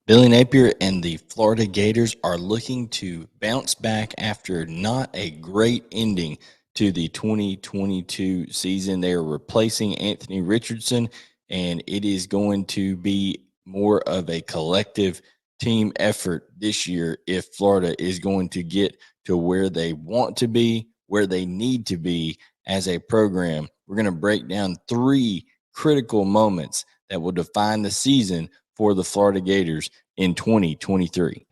Billy Napier and the Florida Gators are looking to bounce back after not a great ending to the 2022 season. They are replacing Anthony Richardson, and it is going to be more of a collective team effort this year if Florida is going to get to where they want to be, where they need to be as a program. We're going to break down three critical moments that will define the season for the Florida Gators in 2023.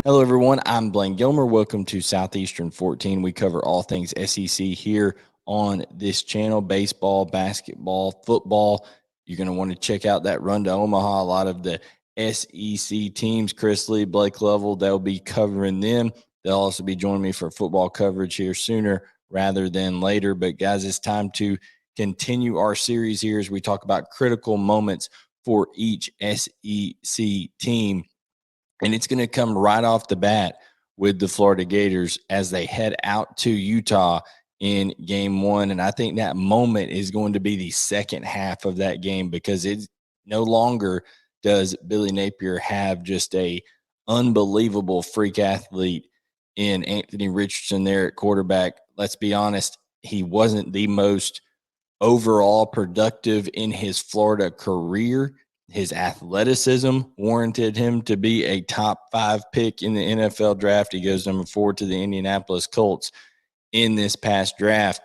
Hello, everyone. I'm Blayne Gilmer. Welcome to Southeastern 14. We cover all things SEC here on this channel: baseball, basketball, football. You're going to want to check out that run to Omaha. A lot of the SEC teams, Chris Lee, Blake Lovell, they'll be covering them. They'll also be joining me for football coverage here sooner rather than later. But guys, it's time to continue our series here as we talk about critical moments for each SEC team. And it's going to come right off the bat with the Florida Gators as they head out to Utah in game one. And I think that moment is going to be the second half of that game, because it's no longer does Billy Napier have just a unbelievable freak athlete in Anthony Richardson there at quarterback. Let's be honest, he wasn't the most overall productive in his Florida career. His athleticism warranted him to be a top 5 pick in the NFL draft. He goes number 4 to the Indianapolis Colts in this past draft.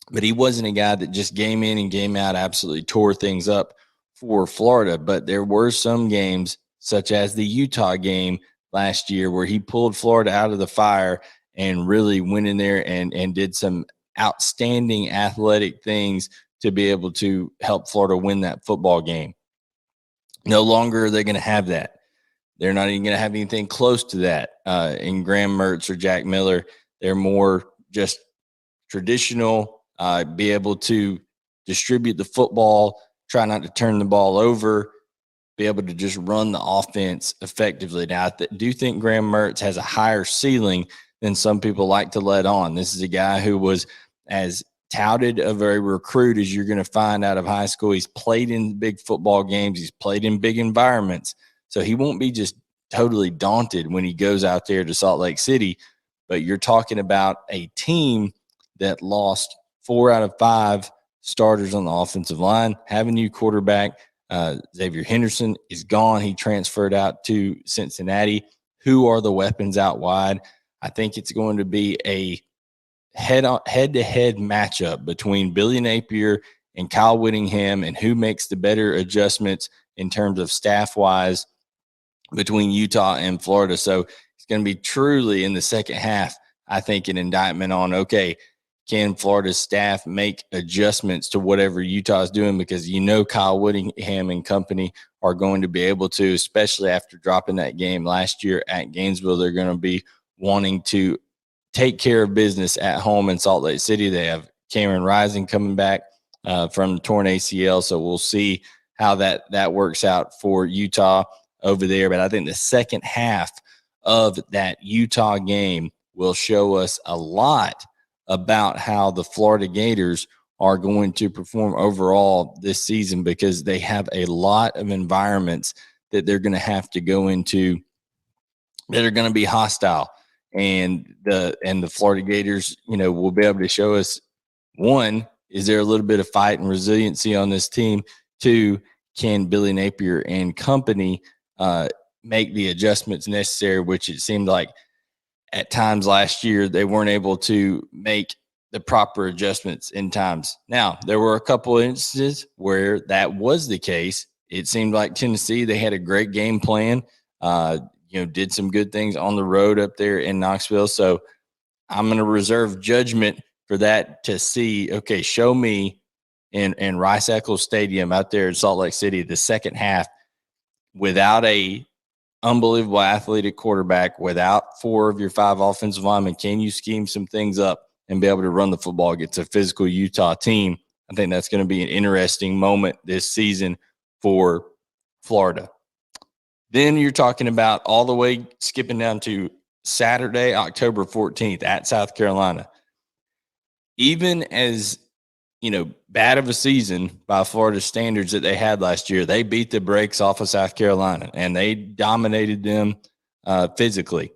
But he wasn't a guy that just game in and game out absolutely tore things up for Florida. But there were some games, such as the Utah game last year, where he pulled Florida out of the fire and really went in there and did some outstanding athletic things to be able to help Florida win that football game. No longer are they going to have that. They're not even going to have anything close to that in Graham Mertz or Jack Miller. They're more just traditional, be able to distribute the football, try not to turn the ball over, be able to just run the offense effectively. Now, I do think Graham Mertz has a higher ceiling than some people like to let on. This is a guy who was as touted of a recruit as you're going to find out of high school. He's played in big football games. He's played in big environments. So he won't be just totally daunted when he goes out there to Salt Lake City. But you're talking about a team that lost 4 out of 5 starters on the offensive line, have a new quarterback. Xavier Henderson is gone. He transferred out to Cincinnati. Who are the weapons out wide? I think it's going to be a head-to-head matchup between Billy Napier and Kyle Whittingham, and who makes the better adjustments in terms of staff-wise between Utah and Florida. So it's going to be truly in the second half, I think, an indictment on, okay, can Florida's staff make adjustments to whatever Utah is doing? Because Kyle Whittingham and company are going to be able to, especially after dropping that game last year at Gainesville. They're going to be wanting to take care of business at home in Salt Lake City. They have Cameron Rising coming back from the torn ACL, so we'll see how that works out for Utah over there. But I think the second half of that Utah game will show us a lot about how the Florida Gators are going to perform overall this season, because they have a lot of environments that they're going to have to go into that are going to be hostile. And the Florida Gators, will be able to show us, one, is there a little bit of fight and resiliency on this team? 2, can Billy Napier and company make the adjustments necessary, which it seemed like at times last year they weren't able to make the proper adjustments in times. Now, there were a couple of instances where that was the case. It seemed like Tennessee, they had a great game plan, did some good things on the road up there in Knoxville. So I'm going to reserve judgment for that to see, okay, show me in Rice-Eccles Stadium out there in Salt Lake City, the second half, without a unbelievable athletic quarterback, without 4 of your 5 offensive linemen, can you scheme some things up and be able to run the football against a physical Utah team? I think that's going to be an interesting moment this season for Florida. Then you're talking about all the way skipping down to Saturday, October 14th at South Carolina. Even as bad of a season by Florida standards that they had last year. They beat the brakes off of South Carolina, and they dominated them physically,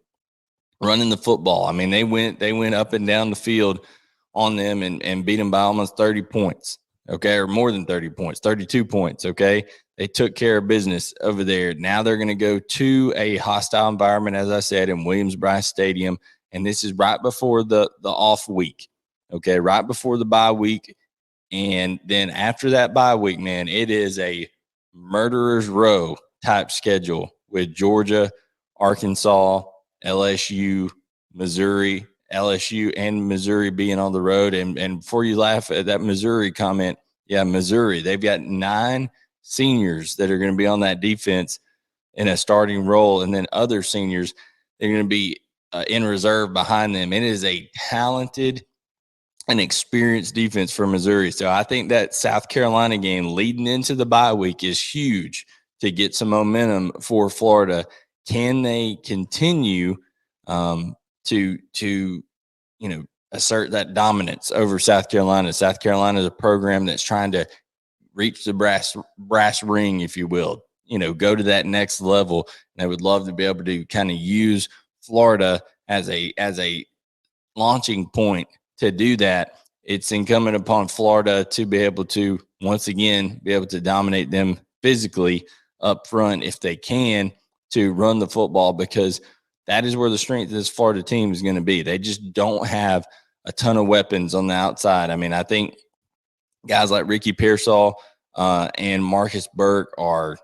running the football. I mean, they went up and down the field on them and beat them by almost 30 points, okay, or more than 30 points, 32 points, okay. They took care of business over there. Now they're going to go to a hostile environment, as I said, in Williams-Brice Stadium, and this is right before the off week, okay, right before the bye week. And then after that bye week, man, it is a murderer's row type schedule with Georgia, Arkansas, LSU, Missouri, LSU and Missouri being on the road. And before you laugh at that Missouri comment, yeah, Missouri, they've got 9 seniors that are going to be on that defense in a starting role. And then other seniors, they're going to be in reserve behind them. It is a talented and experienced defense for Missouri. So I think that South Carolina game leading into the bye week is huge to get some momentum for Florida. Can they continue to assert that dominance over South Carolina? South Carolina is a program that's trying to reach the brass ring, if you will, go to that next level. And they would love to be able to kind of use Florida as a launching point to do that. It's incumbent upon Florida to be able to, once again, be able to dominate them physically up front if they can, to run the football, because that is where the strength of this Florida team is going to be. They just don't have a ton of weapons on the outside. I mean, I think guys like Ricky Pearsall and Marcus Burke are,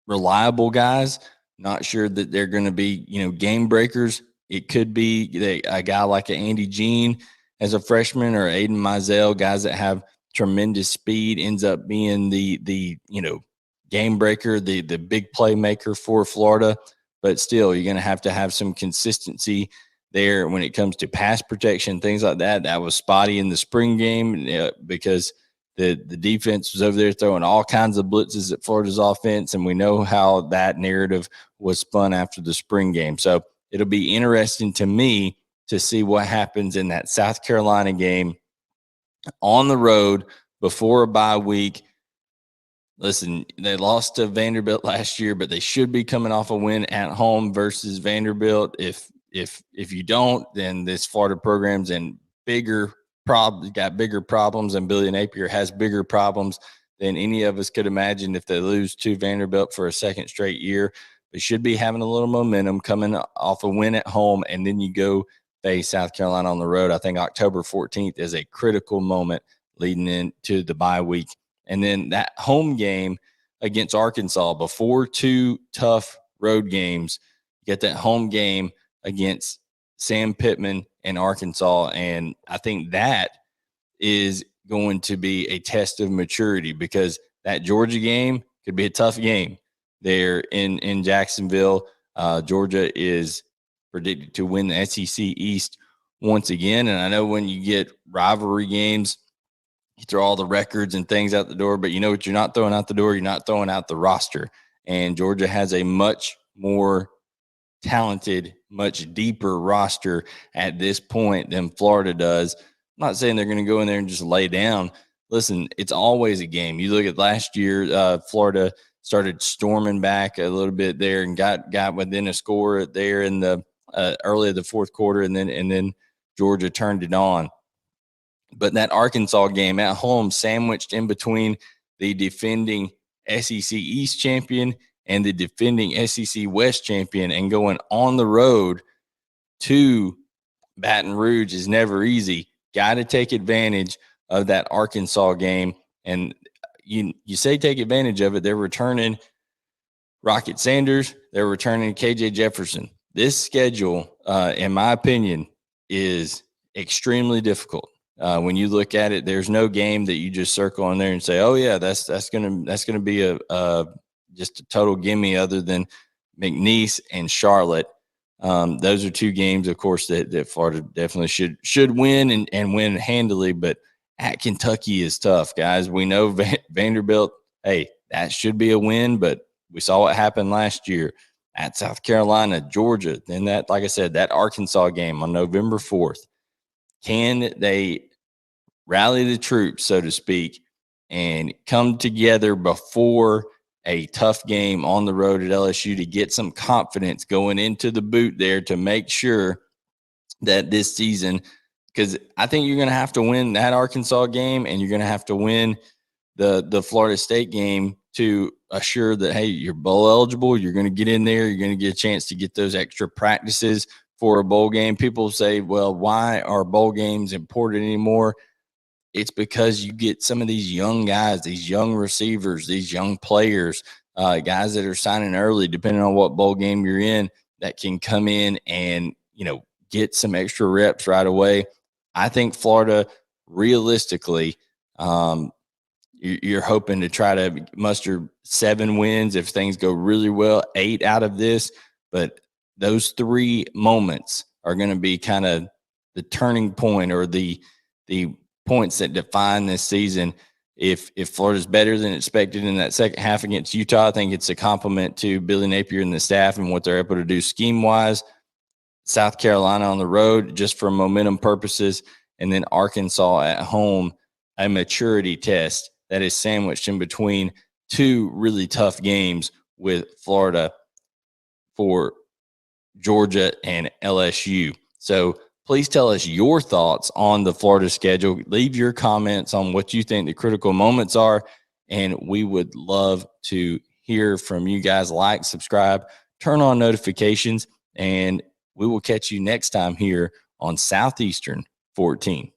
reliable guys. Not sure that they're going to be, game breakers. It could be a guy like Andy Jean as a freshman, or Aiden Mizell, guys that have tremendous speed, ends up being the game breaker, the big playmaker for Florida. But still, you're going to have some consistency there when it comes to pass protection, things like that. That was spotty in the spring game because the defense was over there throwing all kinds of blitzes at Florida's offense, and we know how that narrative was spun after the spring game. So it'll be interesting to me to see what happens in that South Carolina game on the road before a bye week. Listen, they lost to Vanderbilt last year, but they should be coming off a win at home versus Vanderbilt. If you don't, then this Florida program's in bigger problems, and Billy Napier has bigger problems than any of us could imagine if they lose to Vanderbilt for a second straight year. They should be having a little momentum coming off a win at home, and then you go face South Carolina on the road. I think October 14th is a critical moment leading into the bye week. And then that home game against Arkansas, before 2 tough road games, you get that home game against Sam Pittman and Arkansas. And I think that is going to be a test of maturity, because that Georgia game could be a tough game there in Jacksonville. Georgia is predicted to win the SEC East once again. And I know when you get rivalry games, you throw all the records and things out the door, but you know what you're not throwing out the door? You're not throwing out the roster. And Georgia has a much more talented, much deeper roster at this point than Florida does. I'm not saying they're going to go in there and just lay down. Listen, it's always a game. You look at last year, Florida started storming back a little bit there and got within a score there in the early of the fourth quarter, and then Georgia turned it on. But that Arkansas game at home, sandwiched in between the defending SEC East champion and the defending SEC West champion, and going on the road to Baton Rouge is never easy. Got to take advantage of that Arkansas game. And you say take advantage of it. They're returning Rocket Sanders. They're returning KJ Jefferson. This schedule, in my opinion, is extremely difficult. When you look at it, there's no game that you just circle on there and say, "Oh yeah, that's gonna be a just a total gimme," other than McNeese and Charlotte. Those are 2 games, of course, that Florida definitely should win and win handily. But at Kentucky is tough, guys. We know Vanderbilt, hey, that should be a win, but we saw what happened last year at South Carolina, Georgia. Then that, like I said, that Arkansas game on November 4th. Can they rally the troops, so to speak, and come together before a tough game on the road at LSU to get some confidence going into the boot there to make sure that this season, because I think you're going to have to win that Arkansas game and you're going to have to win the Florida State game to assure that, hey, you're bowl eligible. You're going to get in there. You're going to get a chance to get those extra practices for a bowl game. People say, well, why are bowl games important anymore? It's because you get some of these young guys, these young receivers, these young players, guys that are signing early, depending on what bowl game you're in, that can come in and, get some extra reps right away. I think Florida, realistically, you're hoping to try to muster 7 wins if things go really well, 8 out of this. But those 3 moments are going to be kind of the turning point or the points that define this season. If Florida's better than expected in that second half against Utah, I think it's a compliment to Billy Napier and the staff and what they're able to do scheme-wise. South Carolina on the road, just for momentum purposes, and then Arkansas at home, a maturity test that is sandwiched in between 2 really tough games with Florida for Georgia and LSU. So please tell us your thoughts on the Florida schedule. Leave your comments on what you think the critical moments are, and we would love to hear from you guys. Like, subscribe, turn on notifications, and we will catch you next time here on Southeastern 14.